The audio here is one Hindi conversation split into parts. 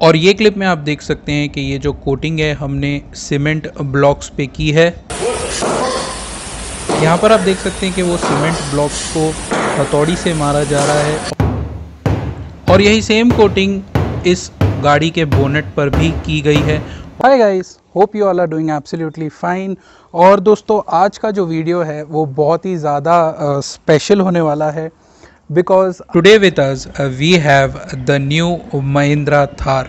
और ये क्लिप में आप देख सकते हैं कि ये जो कोटिंग है हमने सीमेंट ब्लॉक्स पे की है। यहाँ पर आप देख सकते हैं कि वो सीमेंट ब्लॉक्स को हथौड़ी से मारा जा रहा है और यही सेम कोटिंग इस गाड़ी के बोनेट पर भी की गई है। Hi guys, hope you all are doing absolutely fine. और दोस्तों, आज का जो वीडियो है वो बहुत ही ज़्यादा स्पेशल होने वाला है because today with us we have the new Mahindra Thar.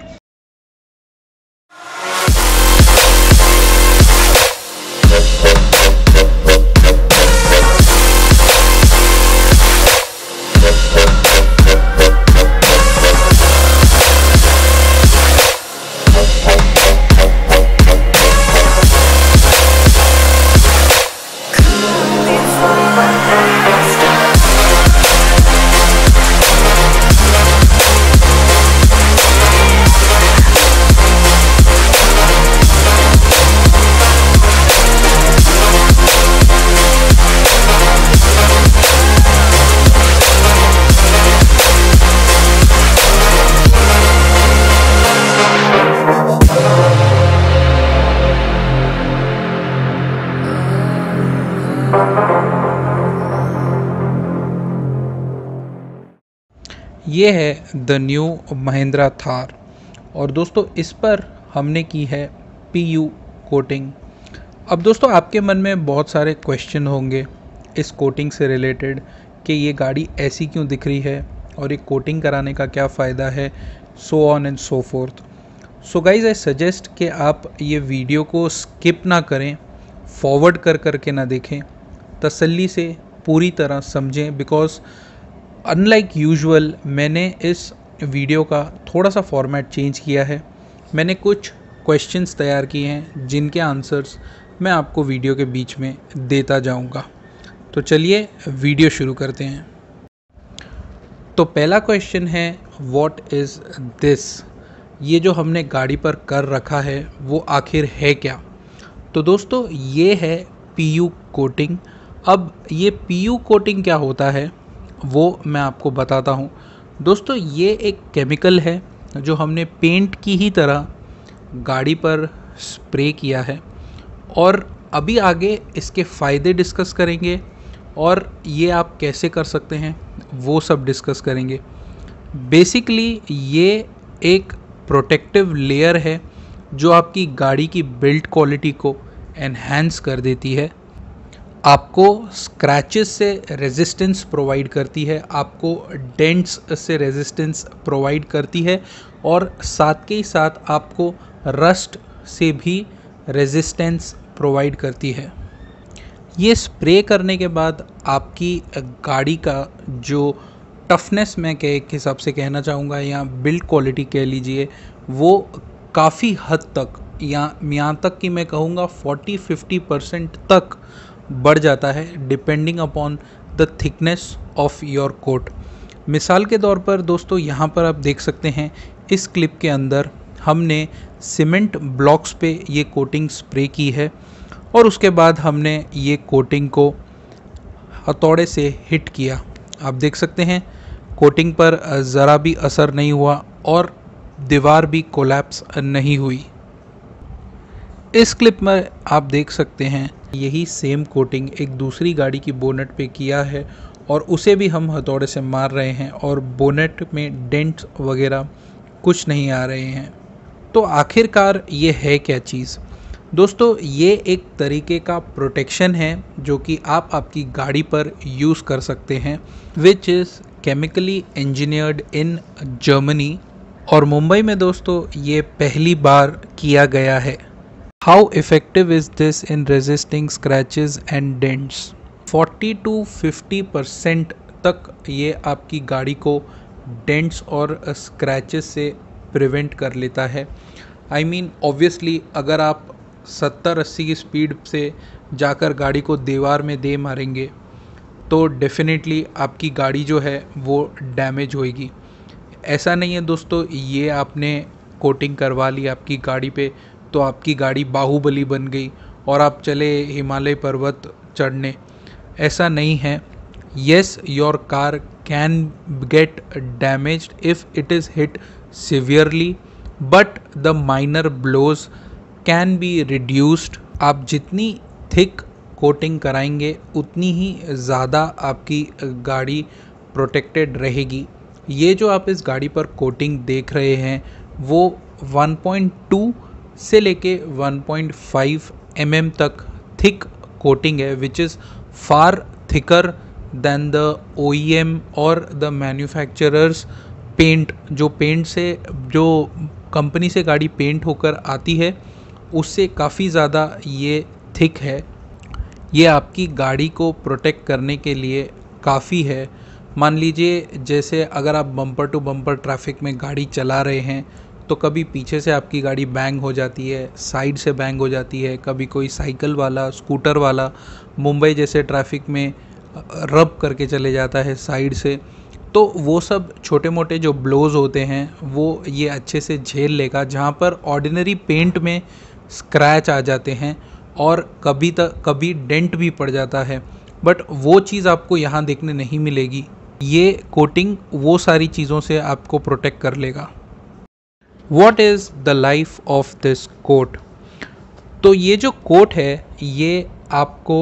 ये है द न्यू महिंद्रा थार और दोस्तों इस पर हमने की है PU कोटिंग। अब दोस्तों आपके मन में बहुत सारे क्वेश्चन होंगे इस कोटिंग से रिलेटेड कि ये गाड़ी ऐसी क्यों दिख रही है और एक कोटिंग कराने का क्या फ़ायदा है, so on and so fourth. So guys, I suggest कि आप ये वीडियो को स्किप ना करें, फॉरवर्ड करके ना देखें, तसल्ली से पूरी तरह समझें। बिकॉज अनलाइक यूजुअल मैंने इस वीडियो का थोड़ा सा फॉर्मेट चेंज किया है। मैंने कुछ क्वेश्चंस तैयार किए हैं जिनके आंसर्स मैं आपको वीडियो के बीच में देता जाऊंगा। तो चलिए वीडियो शुरू करते हैं। तो पहला क्वेश्चन है, व्हाट इज़ दिस? ये जो हमने गाड़ी पर कर रखा है वो आखिर है क्या? तो दोस्तों ये है PU कोटिंग। अब ये PU कोटिंग क्या होता है वो मैं आपको बताता हूँ। दोस्तों ये एक केमिकल है जो हमने पेंट की ही तरह गाड़ी पर स्प्रे किया है और अभी आगे इसके फ़ायदे डिस्कस करेंगे और ये आप कैसे कर सकते हैं वो सब डिस्कस करेंगे। बेसिकली ये एक प्रोटेक्टिव लेयर है जो आपकी गाड़ी की बिल्ड क्वालिटी को एनहांस कर देती है, आपको स्क्रैचेस से रेजिस्टेंस प्रोवाइड करती है, आपको डेंट्स से रेजिस्टेंस प्रोवाइड करती है और साथ के ही साथ आपको रस्ट से भी रेजिस्टेंस प्रोवाइड करती है। ये स्प्रे करने के बाद आपकी गाड़ी का जो टफनेस, मैं के एक हिसाब से कहना चाहूँगा, या बिल्ड क्वालिटी कह लीजिए, वो काफ़ी हद तक यहाँ तक कि मैं कहूँगा 40-50% तक बढ़ जाता है depending upon the thickness of your coat. मिसाल के तौर पर दोस्तों यहाँ पर आप देख सकते हैं इस क्लिप के अंदर हमने सीमेंट ब्लॉक्स पे ये कोटिंग स्प्रे की है और उसके बाद हमने ये कोटिंग को हथौड़े से हिट किया। आप देख सकते हैं कोटिंग पर ज़रा भी असर नहीं हुआ और दीवार भी कोलैप्स नहीं हुई। इस क्लिप में आप देख सकते हैं यही सेम कोटिंग एक दूसरी गाड़ी की बोनेट पे किया है और उसे भी हम हथौड़े से मार रहे हैं और बोनेट में डेंट वगैरह कुछ नहीं आ रहे हैं। तो आखिरकार ये है क्या चीज़? दोस्तों ये एक तरीके का प्रोटेक्शन है जो कि आप आपकी गाड़ी पर यूज़ कर सकते हैं, which is chemically engineered in Germany और मुंबई में दोस्तों ये पहली बार किया गया है। How effective is this in resisting scratches and dents? 40-50% तक ये आपकी गाड़ी को डेंट्स और स्क्रैचेस से प्रिवेंट कर लेता है। I mean ऑब्वियसली अगर आप 70-80 की स्पीड से जाकर गाड़ी को दीवार में दे मारेंगे तो डेफिनेटली आपकी गाड़ी जो है वो डैमेज होएगी। ऐसा नहीं है दोस्तों ये आपने कोटिंग करवा ली आपकी गाड़ी पे तो आपकी गाड़ी बाहुबली बन गई और आप चले हिमालय पर्वत चढ़ने, ऐसा नहीं है। Yes, your car can get damaged if it is hit severely, but the minor blows can be reduced. आप जितनी थिक कोटिंग कराएंगे उतनी ही ज़्यादा आपकी गाड़ी प्रोटेक्टेड रहेगी। ये जो आप इस गाड़ी पर कोटिंग देख रहे हैं वो 1.2 से लेके 1.5 mm तक थिक कोटिंग है, which is far thicker than the OEM और द मैन्युफैक्चरर्स पेंट। जो पेंट से, जो कंपनी से गाड़ी पेंट होकर आती है उससे काफ़ी ज़्यादा ये थिक है। ये आपकी गाड़ी को प्रोटेक्ट करने के लिए काफ़ी है। मान लीजिए जैसे अगर आप बम्पर टू बम्पर ट्रैफिक में गाड़ी चला रहे हैं तो कभी पीछे से आपकी गाड़ी बैंग हो जाती है, साइड से बैंग हो जाती है, कभी कोई साइकिल वाला, स्कूटर वाला मुंबई जैसे ट्रैफिक में रब करके चले जाता है साइड से, तो वो सब छोटे मोटे जो ब्लोज होते हैं वो ये अच्छे से झेल लेगा। जहाँ पर ऑर्डिनरी पेंट में स्क्रैच आ जाते हैं और कभी डेंट भी पड़ जाता है, बट वो चीज़ आपको यहाँ देखने नहीं मिलेगी। ये कोटिंग वो सारी चीज़ों से आपको प्रोटेक्ट कर लेगा। What is the life of this coat? तो ये जो कोट है ये आपको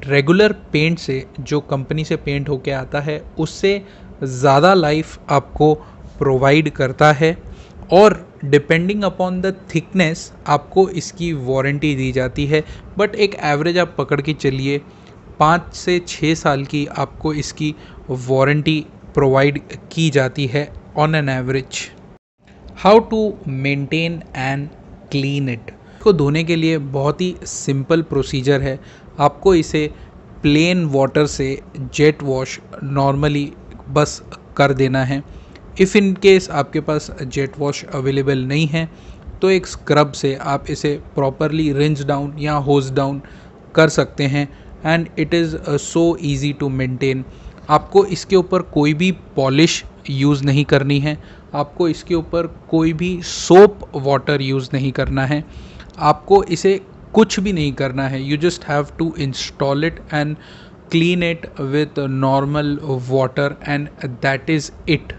रेगुलर पेंट से, जो कंपनी से पेंट होके आता है, उससे ज़्यादा लाइफ आपको प्रोवाइड करता है और डिपेंडिंग अपॉन द थिकनेस आपको इसकी वारंटी दी जाती है। बट एक एवरेज आप पकड़ के चलिए 5 से 6 साल की आपको इसकी वारंटी प्रोवाइड की जाती है on an average. How to maintain and clean it. इसको धोने के लिए बहुत ही सिंपल प्रोसीजर है। आपको इसे प्लेन वाटर से जेट वॉश नॉर्मली बस कर देना है। इफ़ इन केस आपके पास जेट वॉश अवेलेबल नहीं है तो एक स्क्रब से आप इसे प्रॉपरली रिंस डाउन या होज डाउन कर सकते हैं and it is so easy to maintain. आपको इसके ऊपर कोई भी पॉलिश यूज़ नहीं करनी है, आपको इसके ऊपर कोई भी सोप वाटर यूज़ नहीं करना है, आपको इसे कुछ भी नहीं करना है। You just have to install it and clean it with normal water and that is it.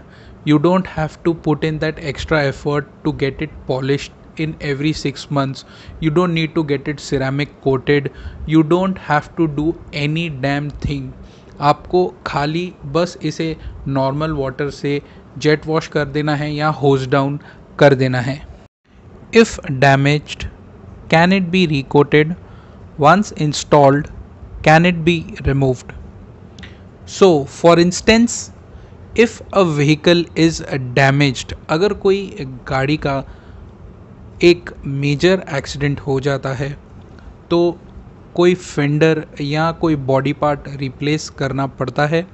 You don't have to put in that extra effort to get it polished in every 6 months. You don't need to get it ceramic coated. You don't have to do any damn thing. आपको खाली बस इसे नॉर्मल वाटर से जेट वॉश कर देना है या होज डाउन कर देना है। If damaged, can it be recoated? Once installed, can it be removed? So, for instance, if a vehicle is damaged, अगर कोई गाड़ी का एक मेजर एक्सीडेंट हो जाता है तो कोई फेंडर या कोई बॉडी पार्ट रिप्लेस करना पड़ता है,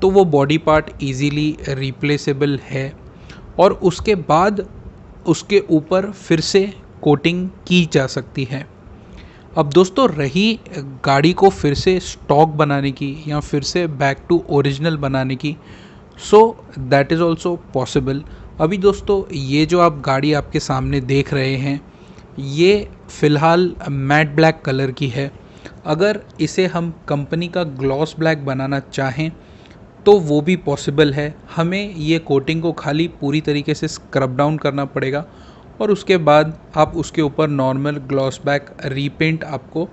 तो वो बॉडी पार्ट इजीली रिप्लेसेबल है और उसके बाद उसके ऊपर फिर से कोटिंग की जा सकती है। अब दोस्तों रही गाड़ी को फिर से स्टॉक बनाने की या फिर से बैक टू ओरिजिनल बनाने की, so that is also possible. अभी दोस्तों ये जो आप गाड़ी आपके सामने देख रहे हैं ये फ़िलहाल मैट ब्लैक कलर की है। अगर इसे हम कंपनी का ग्लॉस ब्लैक बनाना चाहें तो वो भी पॉसिबल है। हमें ये कोटिंग को खाली पूरी तरीके से स्क्रब डाउन करना पड़ेगा और उसके बाद आप उसके ऊपर नॉर्मल ग्लॉस ब्लैक रीपेंट आपको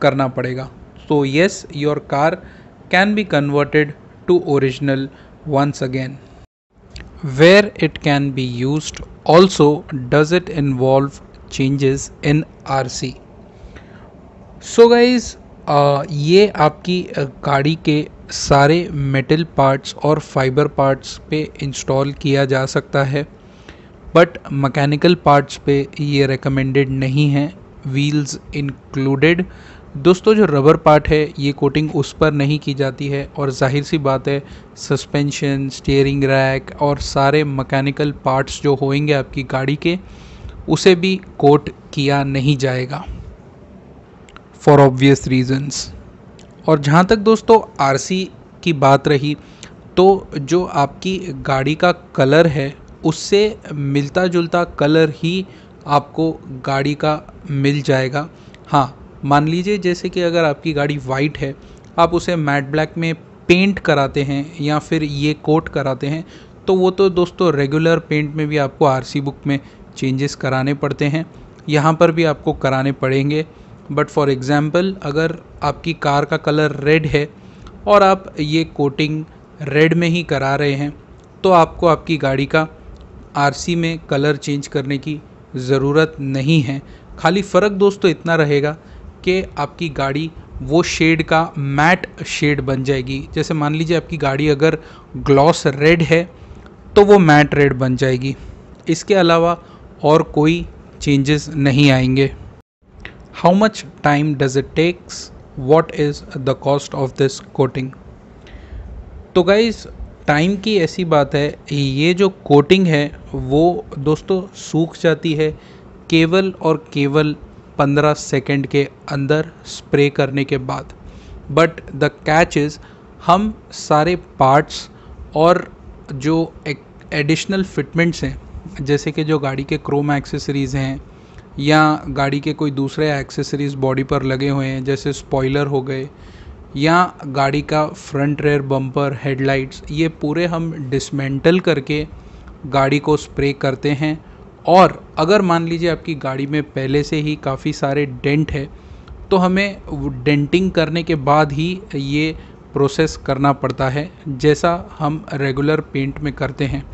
करना पड़ेगा। So yes, your car can be converted to original once again. Where it can be used also, does it involve changes in RC? So guys, ये आपकी गाड़ी के सारे मेटल पार्ट्स और फाइबर पार्ट्स पे इंस्टॉल किया जा सकता है, बट मैकेनिकल पार्ट्स पे ये रिकमेंडेड नहीं है, व्हील्स इंक्लूडेड। दोस्तों जो रबर पार्ट है ये कोटिंग उस पर नहीं की जाती है और जाहिर सी बात है सस्पेंशन, स्टीयरिंग रैक और सारे मैकेनिकल पार्ट्स जो होंगे आपकी गाड़ी के उसे भी कोट किया नहीं जाएगा फॉर ऑब्वियस रीजंस। और जहाँ तक दोस्तों आरसी की बात रही तो जो आपकी गाड़ी का कलर है उससे मिलता जुलता कलर ही आपको गाड़ी का मिल जाएगा। हाँ, मान लीजिए जैसे कि अगर आपकी गाड़ी वाइट है, आप उसे मैट ब्लैक में पेंट कराते हैं या फिर ये कोट कराते हैं तो वो तो दोस्तों रेगुलर पेंट में भी आपको आरसी बुक में चेंजेस कराने पड़ते हैं, यहाँ पर भी आपको कराने पड़ेंगे। बट फॉर एग्ज़ाम्पल अगर आपकी कार का कलर रेड है और आप ये कोटिंग रेड में ही करा रहे हैं तो आपको आपकी गाड़ी का आरसी में कलर चेंज करने की ज़रूरत नहीं है। खाली फ़र्क दोस्तों इतना रहेगा कि आपकी गाड़ी वो शेड का मैट शेड बन जाएगी। जैसे मान लीजिए आपकी गाड़ी अगर ग्लॉस रेड है तो वो मैट रेड बन जाएगी। इसके अलावा और कोई चेंजेस नहीं आएंगे। How much time does it takes, what is the cost of this coating? तो गाइज़ टाइम की ऐसी बात है, ये जो कोटिंग है वो दोस्तों सूख जाती है केवल और केवल 15 सेकंड के अंदर स्प्रे करने के बाद। बट द कैच इज़ हम सारे पार्ट्स और जो एडिशनल फिटमेंट्स हैं, जैसे कि जो गाड़ी के क्रोम एक्सेसरीज़ हैं या गाड़ी के कोई दूसरे एक्सेसरीज़ बॉडी पर लगे हुए हैं, जैसे स्पॉइलर हो गए या गाड़ी का फ्रंट रेयर बम्पर, हेडलाइट्स, ये पूरे हम डिसमेंटल करके गाड़ी को स्प्रे करते हैं। और अगर मान लीजिए आपकी गाड़ी में पहले से ही काफ़ी सारे डेंट है तो हमें डेंटिंग करने के बाद ही ये प्रोसेस करना पड़ता है, जैसा हम रेगुलर पेंट में करते हैं।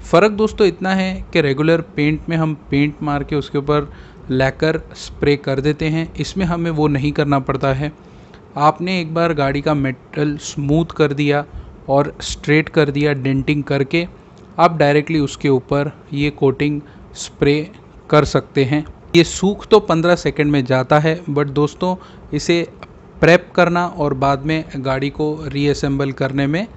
फ़र्क दोस्तों इतना है कि रेगुलर पेंट में हम पेंट मार के उसके ऊपर लैकर स्प्रे कर देते हैं, इसमें हमें वो नहीं करना पड़ता है। आपने एक बार गाड़ी का मेटल स्मूथ कर दिया और स्ट्रेट कर दिया डेंटिंग करके, आप डायरेक्टली उसके ऊपर ये कोटिंग स्प्रे कर सकते हैं। ये सूख तो 15 सेकंड में जाता है, बट दोस्तों इसे प्रेप करना और बाद में गाड़ी को रीअसेंबल करने में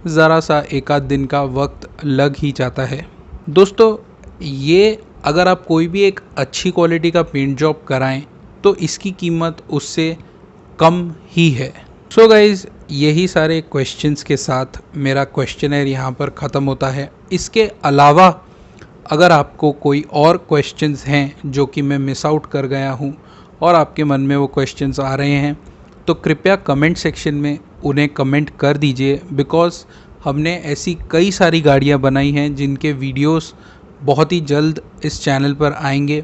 ज़रा सा एक आध दिन का वक्त लग ही जाता है। दोस्तों ये अगर आप कोई भी एक अच्छी क्वालिटी का पेंट जॉब कराएं तो इसकी कीमत उससे कम ही है। सो गाइज़ यही सारे क्वेश्चंस के साथ मेरा क्वेश्चनर यहाँ पर ख़त्म होता है। इसके अलावा अगर आपको कोई और क्वेश्चंस हैं जो कि मैं मिस आउट कर गया हूँ और आपके मन में वो क्वेश्चंस आ रहे हैं तो कृपया कमेंट सेक्शन में उन्हें कमेंट कर दीजिए, बिकॉज़ हमने ऐसी कई सारी गाड़ियाँ बनाई हैं जिनके वीडियोस बहुत ही जल्द इस चैनल पर आएंगे,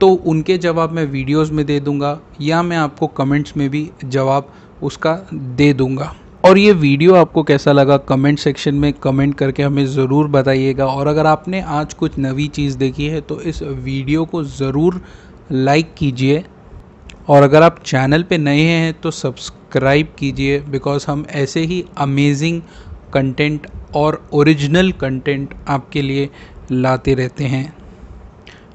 तो उनके जवाब मैं वीडियोस में दे दूंगा या मैं आपको कमेंट्स में भी जवाब उसका दे दूंगा। और ये वीडियो आपको कैसा लगा कमेंट सेक्शन में कमेंट करके हमें ज़रूर बताइएगा। और अगर आपने आज कुछ नई चीज़ देखी है तो इस वीडियो को ज़रूर लाइक कीजिए, और अगर आप चैनल पे नए हैं तो सब्सक्राइब कीजिए, बिकॉज़ हम ऐसे ही अमेजिंग कंटेंट और ओरिजिनल कंटेंट आपके लिए लाते रहते हैं।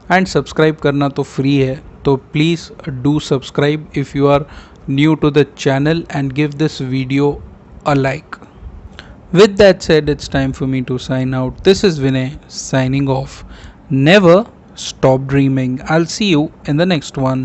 एंड सब्सक्राइब करना तो फ्री है, तो please do subscribe if you are new to the channel and give this video a like. With that said, it's time for me to sign out. This is Vinay signing off. Never stop dreaming. I'll see you in the next one.